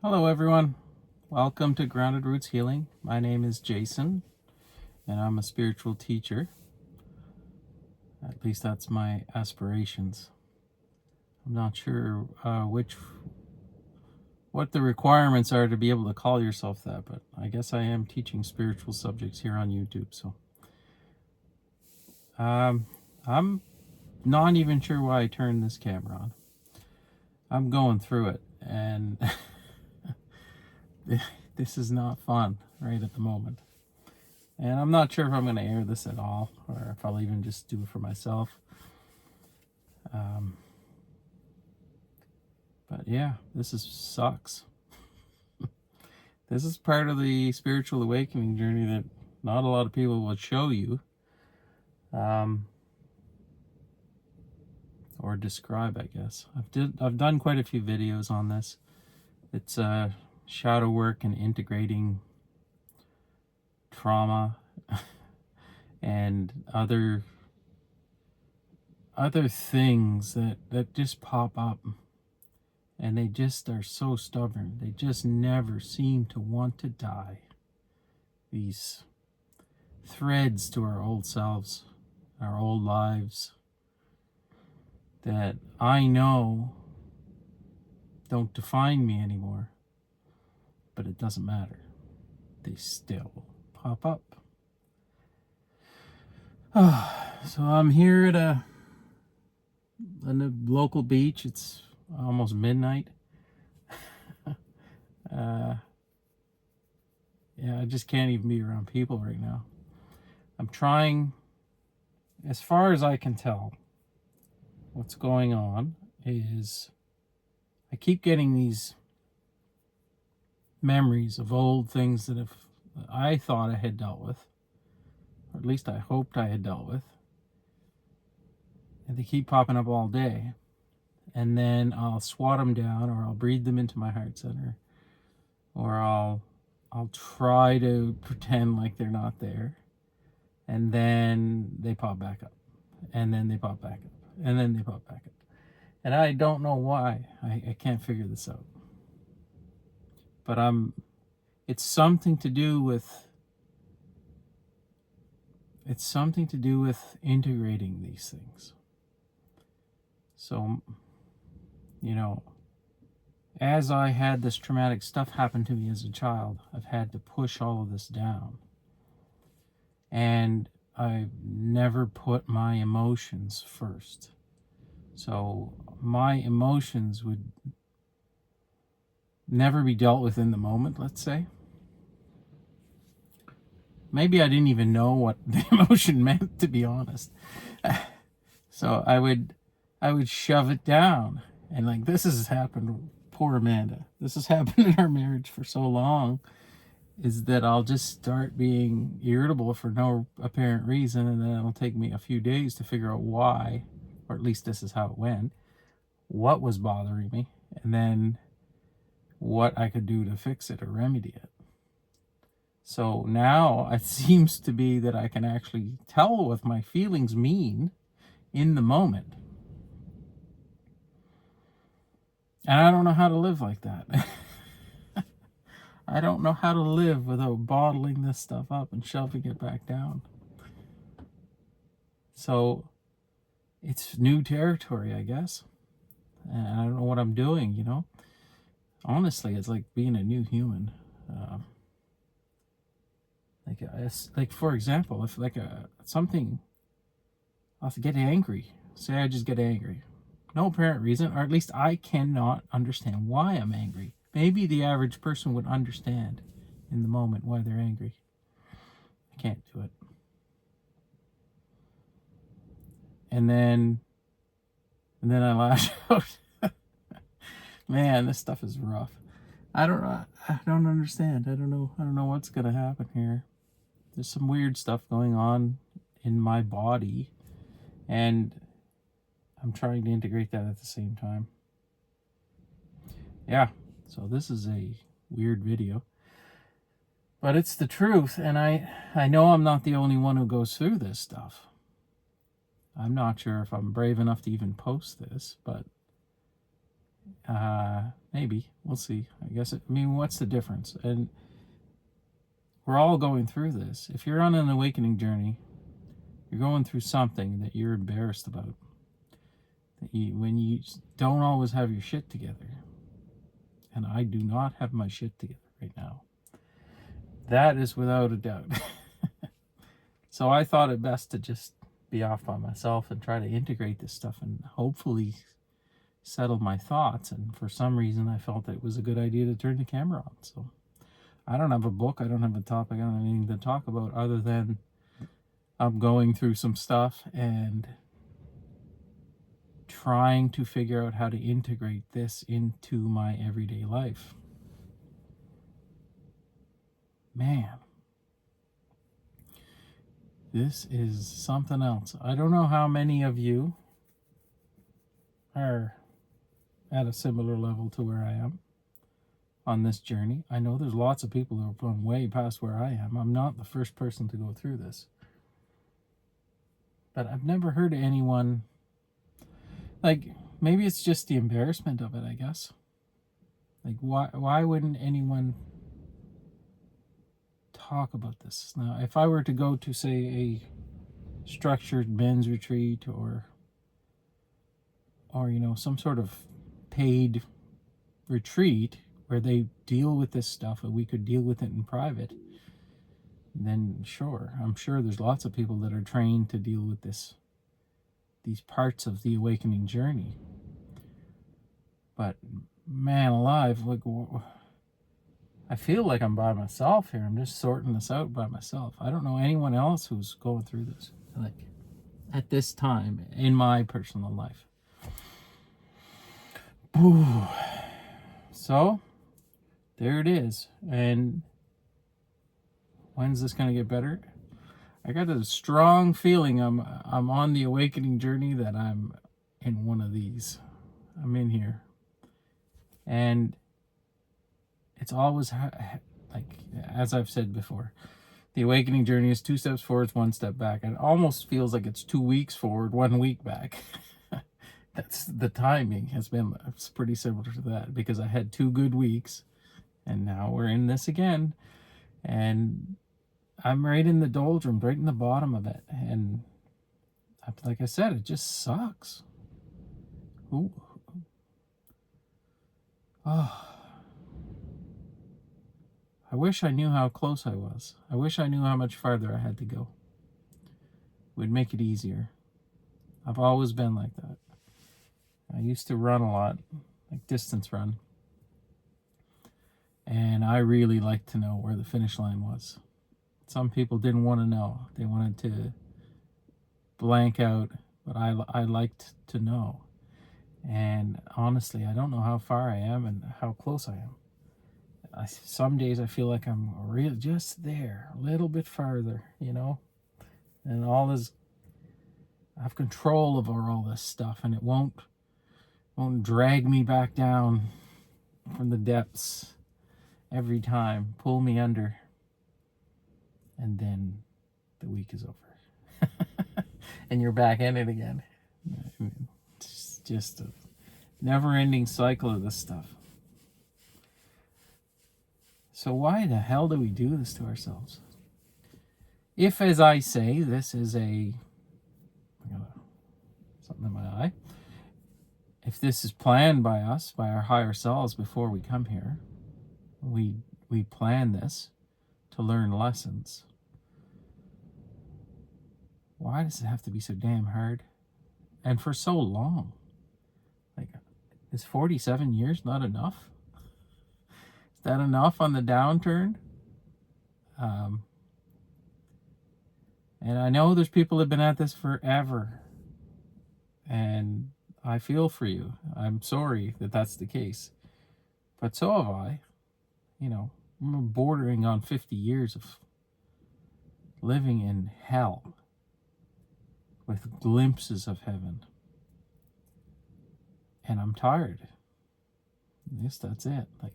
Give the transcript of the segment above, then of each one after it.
Hello everyone, welcome to Grounded Roots Healing. My name is Jason and I'm a spiritual teacher. At least that's my aspirations. I'm not sure what the requirements are to be able to call yourself that, but I guess I am teaching spiritual subjects here on YouTube. So I'm not even sure why I turned this camera on. I'm going through it and this is not fun right at the moment. And I'm not sure if I'm going to air this at all, or if I'll even just do it for myself. But yeah, sucks. This is part of the spiritual awakening journey that not a lot of people will show you, or describe, I guess. I've done quite a few videos on this. It's shadow work and integrating trauma and other things that just pop up, and they just are so stubborn. They just never seem to want to die. These threads to our old selves, our old lives, that I know don't define me anymore, but it doesn't matter. They still pop up. So I'm here at a local beach. It's almost midnight. Yeah, I just can't even be around people right now. I'm trying, as far as I can tell, what's going on is I keep getting these memories of old things that I thought I had dealt with, or at least I hoped I had dealt with, and they keep popping up all day. And then I'll swat them down, or I'll breathe them into my heart center, or I'll try to pretend like they're not there, and then they pop back up, and then they pop back up, and then they pop back up. And I don't know why. I can't figure this out. But it's something to do with integrating these things. So, as I had this traumatic stuff happen to me as a child, I've had to push all of this down. And I've never put my emotions first. So my emotions would never be dealt with in the moment, let's say. Maybe I didn't even know what the emotion meant, to be honest. So I would shove it down. And like, this has happened, poor Amanda. This has happened in our marriage for so long, is that I'll just start being irritable for no apparent reason, and then it'll take me a few days to figure out why, or at least this is how it went, what was bothering me, and then what I could do to fix it or remedy it. So now it seems to be that I can actually tell what my feelings mean in the moment. And I don't know how to live like that. I don't know how to live without bottling this stuff up and shoving it back down. So it's new territory, I guess. And I don't know what I'm doing, Honestly, it's like being a new human. Like for example, if something, I'll get angry. Say I just get angry. No apparent reason, or at least I cannot understand why I'm angry. Maybe the average person would understand in the moment why they're angry. I can't do it. And then I lash out. Man, this stuff is rough. I don't understand. I don't know what's gonna happen here. There's some weird stuff going on in my body, and I'm trying to integrate that at the same time. Yeah, so this is a weird video, but it's the truth, and I know I'm not the only one who goes through this stuff. I'm not sure if I'm brave enough to even post this, but Maybe. We'll see. I guess, what's the difference? And we're all going through this. If you're on an awakening journey, you're going through something that you're embarrassed about. When you don't always have your shit together. And I do not have my shit together right now. That is without a doubt. So I thought it best to just be off by myself and try to integrate this stuff and hopefully settle my thoughts. And for some reason, I felt it was a good idea to turn the camera on. So I don't have a book. I don't have a topic. I don't have anything to talk about other than I'm going through some stuff and trying to figure out how to integrate this into my everyday life. Man, this is something else. I don't know how many of you are at a similar level to where I am on this journey. I know there's lots of people who have gone way past where I am. I'm not the first person to go through this. But I've never heard anyone, like, maybe it's just the embarrassment of it, I guess. Like, why wouldn't anyone talk about this? Now, if I were to go to, say, a structured men's retreat or some sort of paid retreat where they deal with this stuff and we could deal with it in private, then sure, I'm sure there's lots of people that are trained to deal with these parts of the awakening journey. But man alive, like, I feel like I'm by myself here. I'm just sorting this out by myself. I don't know anyone else who's going through this, like, at this time in my personal life. Ooh. So there it is. And when's this gonna get better? I got a strong feeling I'm on the awakening journey, that I'm in one of these. I'm in here. And it's always like, as I've said before, the awakening journey is 2 steps forward, 1 step back. And it almost feels like it's 2 weeks forward, 1 week back. That's the timing has been, it's pretty similar to that, because I had 2 good weeks and now we're in this again. And I'm right in the doldrums, right in the bottom of it. And like I said, it just sucks. Ooh. Oh. I wish I knew how close I was. I wish I knew how much farther I had to go. It would make it easier. I've always been like that. I used to run a lot, like distance run. And I really liked to know where the finish line was. Some people didn't want to know. They wanted to blank out, but I liked to know. And honestly, I don't know how far I am and how close I am. Some days I feel like I'm really just there, a little bit farther, and I have control over all this stuff, and it won't drag me back down from the depths every time, pull me under, and then the week is over. And you're back in it again. It's just a never-ending cycle of this stuff. So why the hell do we do this to ourselves? If, as I say, this is I got something in my eye. If this is planned by us, by our higher selves before we come here, we plan this to learn lessons. Why does it have to be so damn hard? And for so long? Like, is 47 years not enough? Is that enough on the downturn? And I know there's people that have been at this forever. And I feel for you. I'm sorry that that's the case. But so have I. I'm bordering on 50 years of living in hell with glimpses of heaven. And I'm tired. I guess that's it. Like,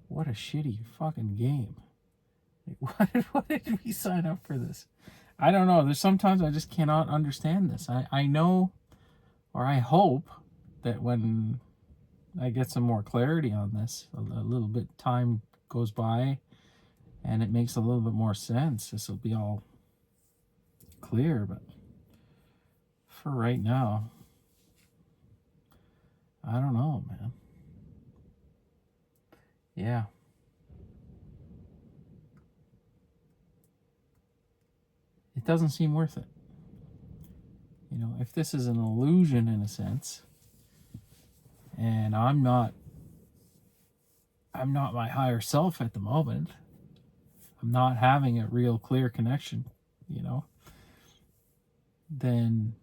what a shitty fucking game. Like, what did we sign up for this? I don't know. There's sometimes I just cannot understand this. I know or I hope that when I get some more clarity on this, a little bit time goes by and it makes a little bit more sense, this will be all clear. But for right now, I don't know, man. Yeah. It doesn't seem worth it. You know, if this is an illusion in a sense, and I'm not my higher self at the moment, I'm not having a real clear connection, you know, then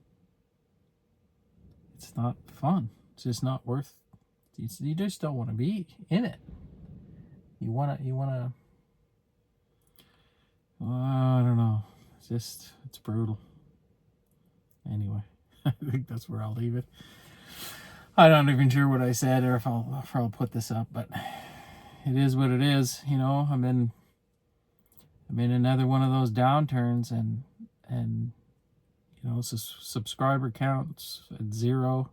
it's not fun. It's just not worth. You just don't want to be in it. You want to. I don't know. It's brutal. Anyway, I think that's where I'll leave it. I'm not even sure what I said or if I'll put this up, but it is what it is. You know, I'm in another one of those downturns, and you know, subscriber counts at 0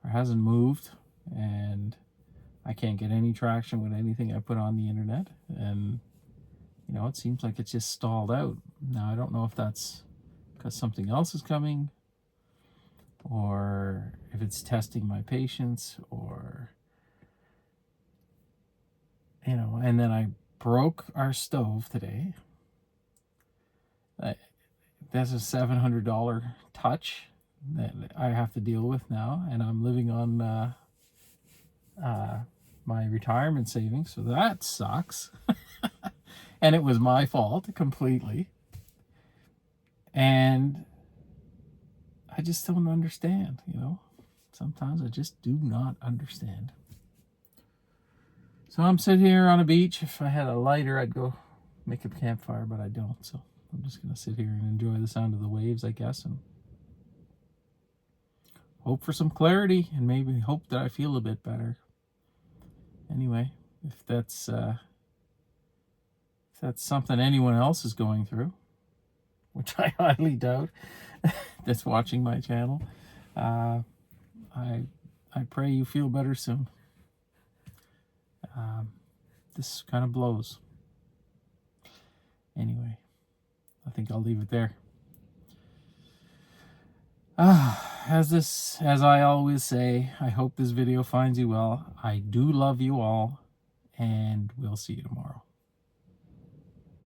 or hasn't moved, and I can't get any traction with anything I put on the internet, and you know, it seems like it's just stalled out. Now I don't know if that's because something else is coming, or if it's testing my patience, or you know. And then I broke our stove today. That's a $700 touch that I have to deal with now, and I'm living on my retirement savings, so that sucks. And it was my fault completely, and I just don't understand. You know, sometimes I just do not understand. So I'm sitting here on a beach. If I had a lighter, I'd go make a campfire, but I don't. So I'm just going to sit here and enjoy the sound of the waves, I guess, and hope for some clarity, and maybe hope that I feel a bit better. Anyway, if that's something anyone else is going through, which I highly doubt, that's watching my channel, I pray you feel better soon. This kind of blows. Anyway, I think I'll leave it there. As I always say, I hope this video finds you well. I do love you all, and we'll see you tomorrow.